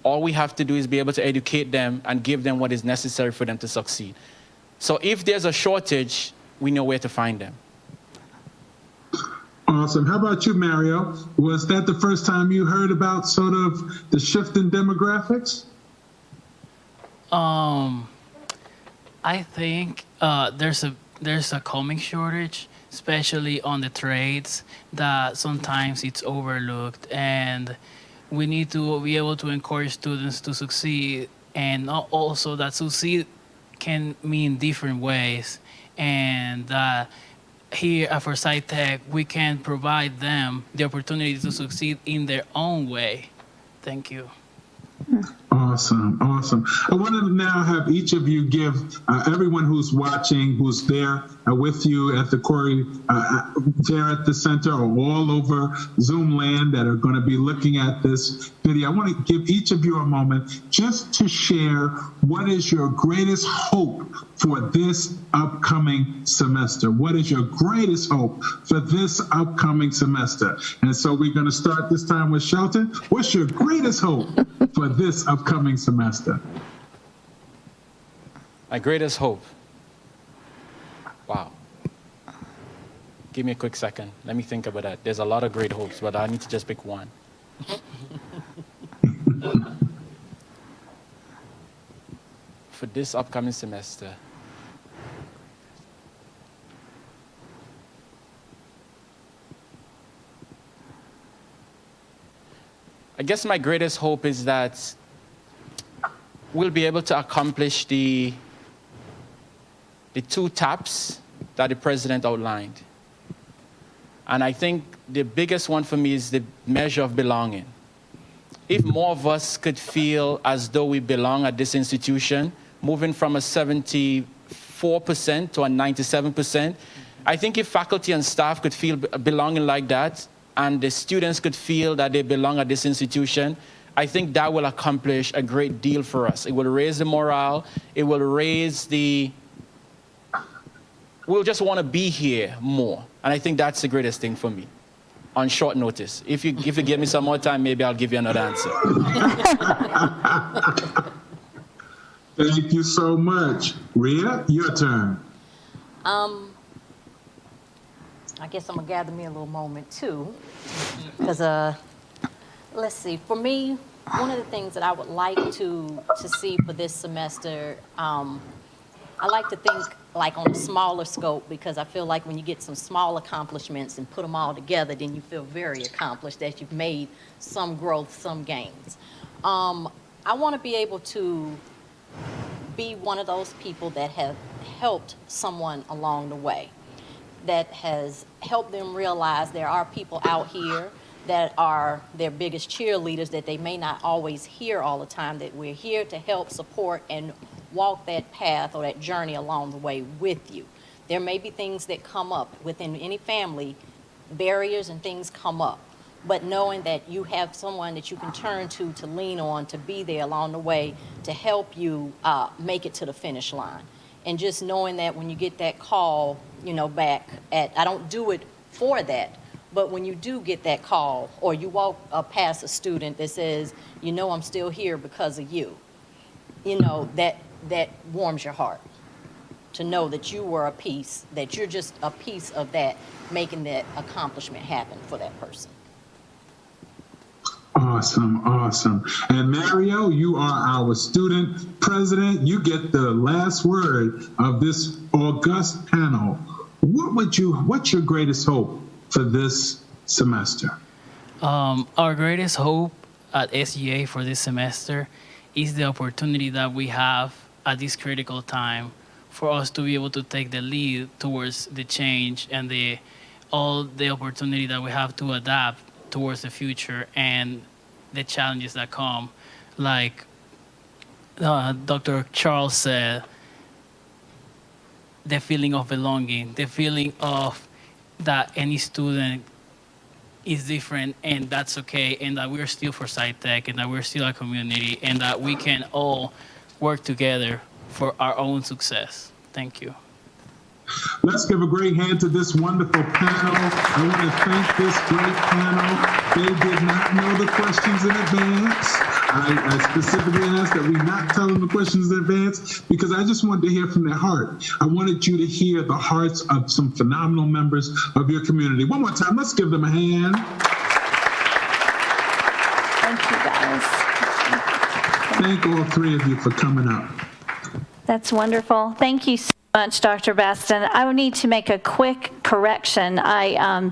All we have to do is be able to educate them and give them what is necessary for them to succeed. So if there's a shortage, we know where to find them. Awesome. How about you, Mario? Was that the first time you heard about sort of the shift in demographics? I think there's a coming shortage, especially on the trades, that sometimes it's overlooked, and we need to be able to encourage students to succeed, and also that succeed can mean different ways, and here at Forsyth Tech, we can provide them the opportunity to succeed in their own way. Thank you. Awesome, awesome. I want to now have each of you give everyone who's watching, who's there with you at the Corey, there at the center or all over Zoom land that are going to be looking at this video. I want to give each of you a moment just to share what is your greatest hope for this upcoming semester. What is your greatest hope for this upcoming semester? And so we're going to start this time with Shelton. What's your greatest hope for this upcoming semester? My greatest hope. Wow. Give me a quick second. Let me think about that. There's a lot of great hopes, but I need to just pick one. For this upcoming semester, I guess my greatest hope is that we'll be able to accomplish the 2 taps that the president outlined. And I think the biggest one for me is the measure of belonging. If more of us could feel as though we belong at this institution, moving from a 74% to a 97%. I think if faculty and staff could feel belonging like that, and the students could feel that they belong at this institution, I think that will accomplish a great deal for us. It will raise the morale. It will raise we'll just want to be here more. And I think that's the greatest thing for me on short notice. If you give me some more time, maybe I'll give you another answer. Thank you so much. Rhea, your turn. I guess I'm gonna gather me a little moment too, because let's see. For me, one of the things that I would like to see for this semester, I like to think like on a smaller scope, because I feel like when you get some small accomplishments and put them all together, then you feel very accomplished, that you've made some growth, some gains. I want to be able to be one of those people that have helped someone along the way, that has helped them realize there are people out here that are their biggest cheerleaders, that they may not always hear all the time, that we're here to help, support, and walk that path or that journey along the way with you. There may be things that come up within any family, barriers and things come up, but knowing that you have someone that you can turn to lean on, to be there along the way, to help you make it to the finish line. And just knowing that when you get that call, back I don't do it for that, but when you do get that call, or you walk past a student that says, I'm still here because of you, that warms your heart, to know that you were a piece, that you're just a piece of that, making that accomplishment happen for that person. Awesome. And Mario, you are our student president. You get the last word of this august panel. What's your greatest hope for this semester? Our greatest hope at SGA for this semester is the opportunity that we have at this critical time for us to be able to take the lead towards the change and all the opportunity that we have to adapt towards the future and the challenges that come. Like Dr. Charles said, the feeling of belonging, the feeling of that any student is different, and that's okay, and that we're still Forsyth Tech, and that we're still a community, and that we can all work together for our own success. Thank you. Let's give a great hand to this wonderful panel. I want to thank this great panel. They did not know the questions in advance. I specifically asked that we not tell them the questions in advance, because I just wanted to hear from their heart. I wanted you to hear the hearts of some phenomenal members of your community. One more time, let's give them a hand. Thank you, guys. Thank all three of you for coming up. That's wonderful. Thank you so much, Dr. Baston. I would need to make a quick correction. I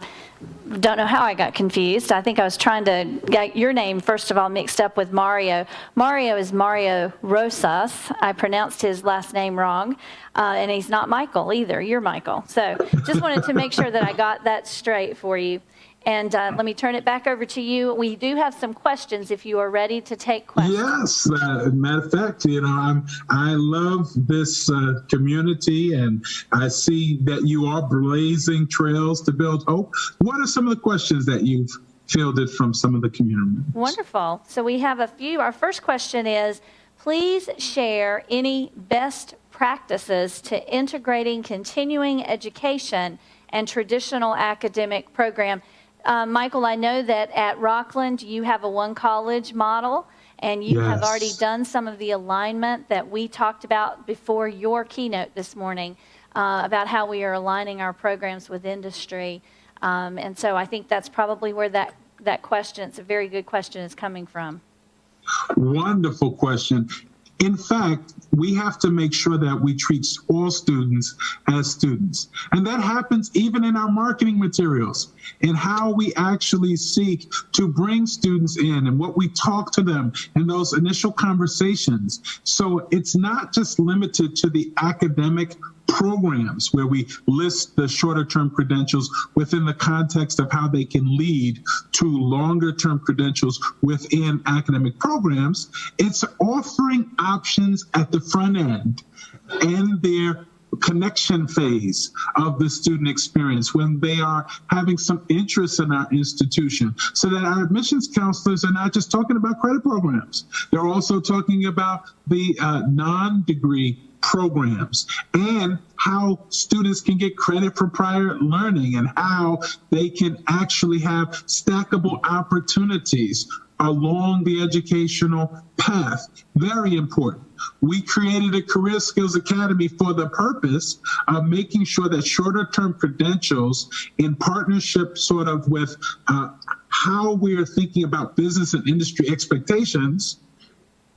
don't know how I got confused. I think I was trying to get your name, first of all, mixed up with Mario. Mario is Mario Rosas. I pronounced his last name wrong, and he's not Michael either. You're Michael. So just wanted to make sure that I got that straight for you. And let me turn it back over to you. We do have some questions if you are ready to take questions. Yes, matter of fact, I love this community, and I see that you are blazing trails to build hope. What are some of the questions that you've fielded from some of the community members? Wonderful. So we have a few. Our first question is, please share any best practices to integrating continuing education and traditional academic program. Michael, I know that at Rockland you have a one college model, and you have already done some of the alignment that we talked about before your keynote this morning about how we are aligning our programs with industry. And so I think that's probably where that question, it's a very good question, is coming from. Wonderful question. In fact, we have to make sure that we treat all students as students. And that happens even in our marketing materials, in how we actually seek to bring students in and what we talk to them in those initial conversations. So it's not just limited to the academic programs where we list the shorter term credentials within the context of how they can lead to longer term credentials within academic programs. It's offering options at the front end and their connection phase of the student experience when they are having some interest in our institution, so that our admissions counselors are not just talking about credit programs. They're also talking about the non-degree programs and how students can get credit for prior learning and how they can actually have stackable opportunities along the educational path. Very important. We created a Career Skills Academy for the purpose of making sure that shorter term credentials in partnership sort of with how we are thinking about business and industry expectations.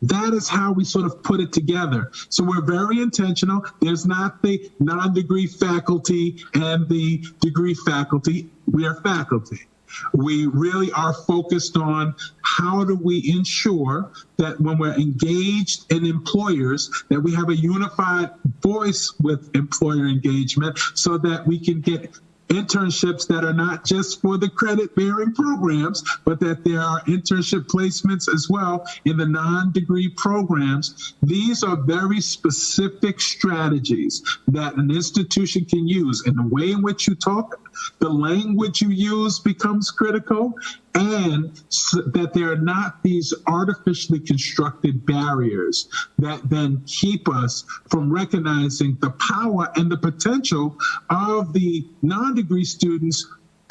That is how we sort of put it together. So we're very intentional. There's not the non-degree faculty and the degree faculty. We are faculty. We really are focused on how do we ensure that when we're engaged in employers, that we have a unified voice with employer engagement so that we can get internships that are not just for the credit-bearing programs, but that there are internship placements as well in the non-degree programs. These are very specific strategies that an institution can use, and the way in which you talk, the language you use becomes critical, and so that there are not these artificially constructed barriers that then keep us from recognizing the power and the potential of the non-degree students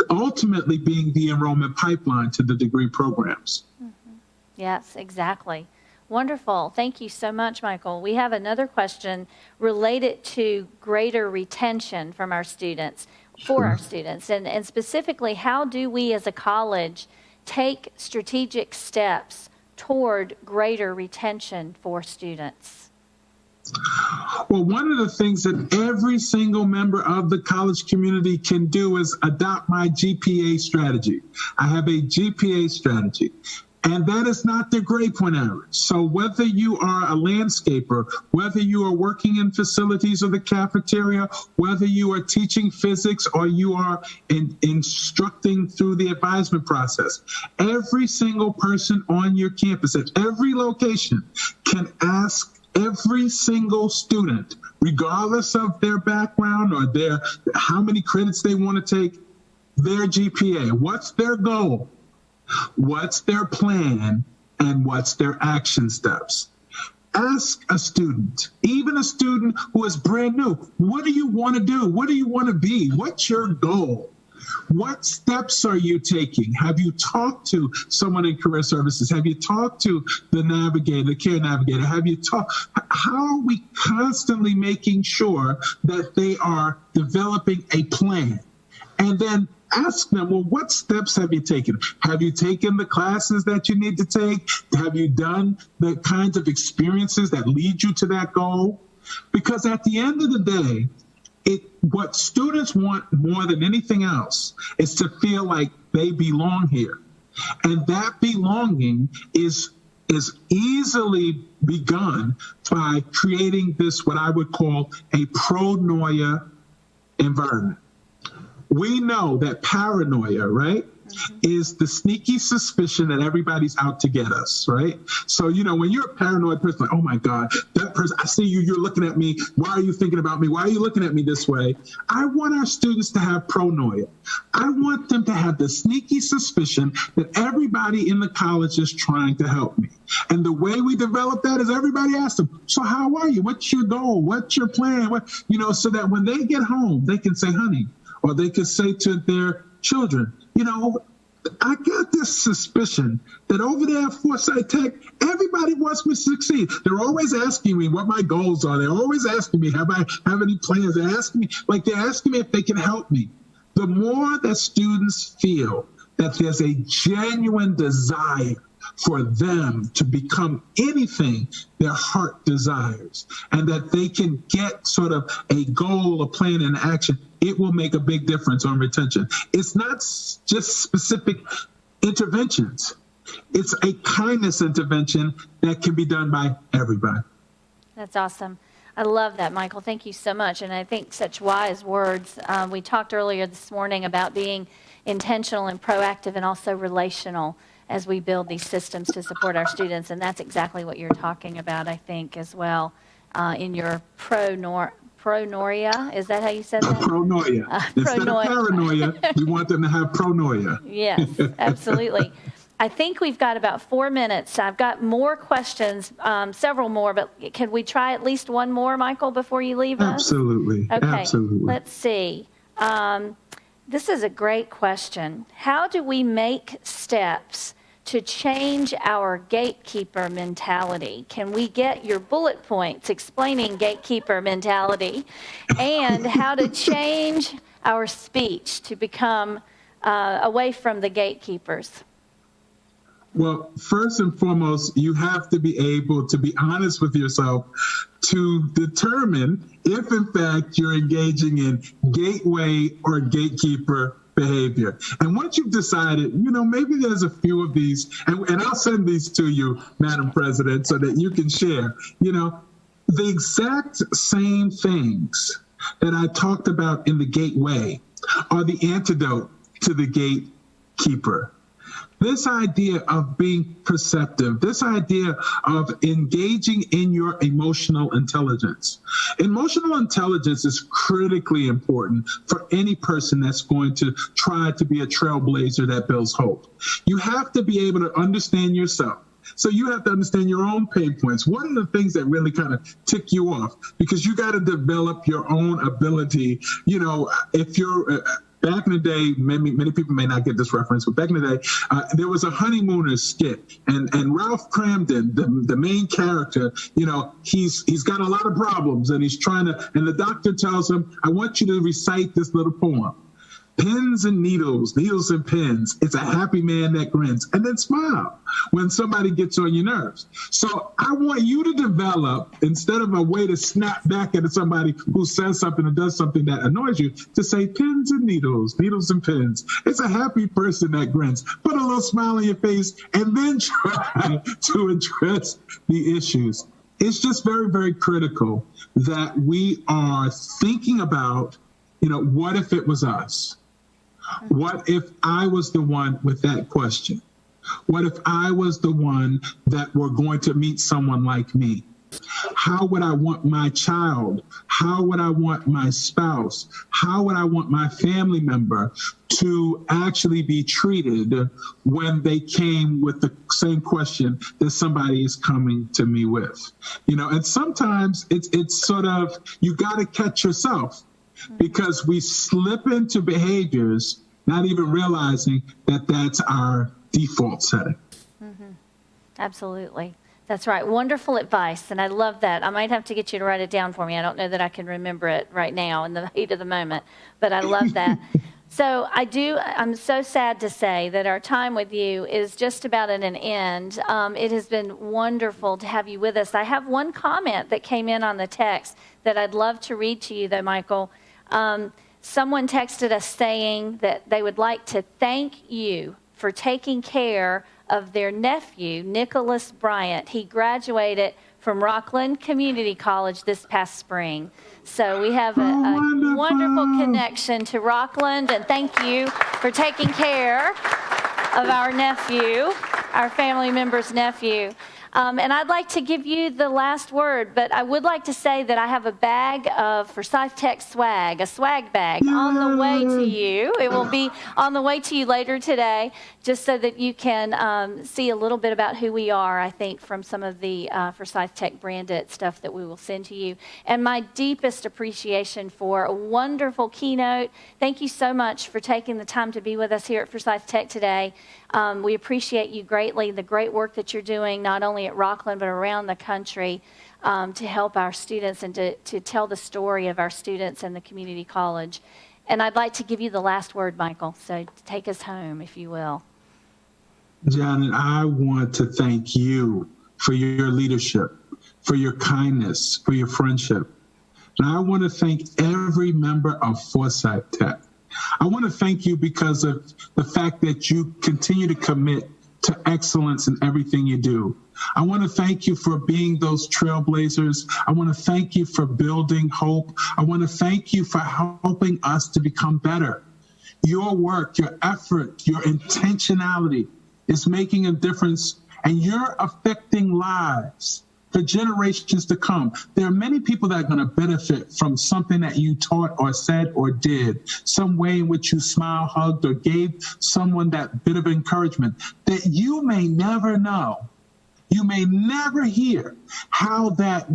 ultimately being the enrollment pipeline to the degree programs. Mm-hmm. Yes, exactly. Wonderful. Thank you so much, Michael. We have another question related to greater retention from our students, for our students, and specifically, how do we as a college take strategic steps toward greater retention for students? Well, one of the things that every single member of the college community can do is adopt my GPA strategy. I have a GPA strategy. And that is not the grade point average. So whether you are a landscaper, whether you are working in facilities or the cafeteria, whether you are teaching physics or you are instructing through the advisement process, every single person on your campus at every location can ask every single student, regardless of their background or how many credits they want to take, their GPA. What's their goal? What's their plan, and what's their action steps? Ask a student, even a student who is brand new, what do you want to do? What do you want to be? What's your goal? What steps are you taking? Have you talked to someone in career services? Have you talked to the navigator, the care navigator? Have you talked? How are we constantly making sure that they are developing a plan? And then ask them, well, what steps have you taken? Have you taken the classes that you need to take? Have you done the kinds of experiences that lead you to that goal? Because at the end of the day, what students want more than anything else is to feel like they belong here. And that belonging is easily begun by creating this, what I would call a pronoia environment. We know that paranoia, right, is the sneaky suspicion that everybody's out to get us, right? So, when you're a paranoid person, like, oh my God, that person, I see you, you're looking at me. Why are you thinking about me? Why are you looking at me this way? I want our students to have pronoia. I want them to have the sneaky suspicion that everybody in the college is trying to help me. And the way we develop that is everybody asks them, so how are you? What's your goal? What's your plan? So that when they get home, they can say, honey, or they could say to their children, I got this suspicion that over there at Forsyth Tech, everybody wants me to succeed. They're always asking me what my goals are. They're always asking me, have I have any plans? They're asking me if they can help me. The more that students feel that there's a genuine desire for them to become anything their heart desires, and that they can get sort of a goal, a plan, and action, it will make a big difference on retention. It's not just specific interventions. It's a kindness intervention that can be done by everybody. That's awesome. I love that, Michael. Thank you so much. And I think such wise words. We talked earlier this morning about being intentional and proactive and also relational as we build these systems to support our students. And that's exactly what you're talking about, I think, as well, in your pronoria. Is that how you said that? Pronoia. Instead of paranoia, we want them to have pronoia. Yes, absolutely. I think we've got about 4 minutes. I've got more questions, several more, but can we try at least one more, Michael, before you leave us? Absolutely. Okay, Absolutely. let's see. This is a great question. How do we make steps to change our gatekeeper mentality? Can we get your bullet points explaining gatekeeper mentality and how to change our speech to become away from the gatekeepers? Well, first and foremost, you have to be able to be honest with yourself to determine if, in fact, you're engaging in gateway or gatekeeper behavior. And once you've decided, maybe there's a few of these, and I'll send these to you, Madam President, so that you can share, the exact same things that I talked about in the gateway are the antidote to the gatekeeper. This idea of being perceptive, this idea of engaging in your emotional intelligence. Emotional intelligence is critically important for any person that's going to try to be a trailblazer that builds hope. You have to be able to understand yourself. So you have to understand your own pain points. What are the things that really kind of tick you off? Because you got to develop your own ability. If you're... Back in the day, many people may not get this reference, but back in the day, there was a Honeymooners skit, and Ralph Cramden, the main character, he's got a lot of problems, and he's trying to, and the doctor tells him, I want you to recite this little poem. Pins and needles, needles and pins. It's a happy man that grins. And then smile when somebody gets on your nerves. So I want you to develop, instead of a way to snap back at somebody who says something or does something that annoys you, to say pins and needles, needles and pins. It's a happy person that grins. Put a little smile on your face and then try to address the issues. It's just very, very critical that we are thinking about, what if it was us? What if I was the one with that question? What if I was the one that were going to meet someone like me? How would I want my child? How would I want my spouse? How would I want my family member to actually be treated when they came with the same question that somebody is coming to me with? And sometimes it's sort of, you got to catch yourself, because we slip into behaviors not even realizing that that's our default setting. Mm-hmm. Absolutely. That's right. Wonderful advice. And I love that. I might have to get you to write it down for me. I don't know that I can remember it right now in the heat of the moment, but I love that. So I'm so sad to say that our time with you is just about at an end. It has been wonderful to have you with us. I have one comment that came in on the text that I'd love to read to you, though, Michael. Someone texted us saying that they would like to thank you for taking care of their nephew, Nicholas Bryant. He graduated from Rockland Community College this past spring. So we have a wonderful connection to Rockland, and thank you for taking care of our nephew, our family member's nephew. And I'd like to give you the last word, but I would like to say that I have a bag of Forsyth Tech swag, a swag bag, on the way to you. It will be on the way to you later today, just so that you can see a little bit about who we are, I think, from some of the Forsyth Tech branded stuff that we will send to you. And my deepest appreciation for a wonderful keynote. Thank you so much for taking the time to be with us here at Forsyth Tech today. We appreciate you greatly, the great work that you're doing, not only at Rockland, but around the country, to help our students and to tell the story of our students and the community college. And I'd like to give you the last word, Michael, so take us home, if you will. Janet, I want to thank you for your leadership, for your kindness, for your friendship. And I want to thank every member of Forsyth Tech. I want to thank you because of the fact that you continue to commit to excellence in everything you do. I want to thank you for being those trailblazers. I want to thank you for building hope. I want to thank you for helping us to become better. Your work, your effort, your intentionality is making a difference, and you're affecting lives for generations to come. There are many people that are going to benefit from something that you taught or said or did, some way in which you smiled, hugged, or gave someone that bit of encouragement that you may never know. You may never hear how that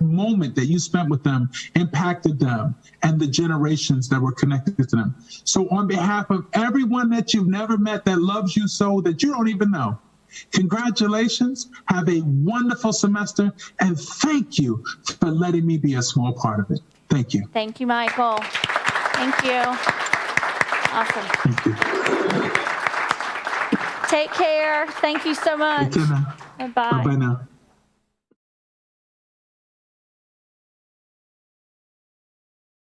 moment that you spent with them impacted them and the generations that were connected to them. So on behalf of everyone that you've never met that loves you so that you don't even know, congratulations, have a wonderful semester, and thank you for letting me be a small part of it. Thank you. Thank you, Michael. Thank you. Awesome. Thank you. Take care. Thank you so much. Take care now. Bye-bye. Bye-bye now.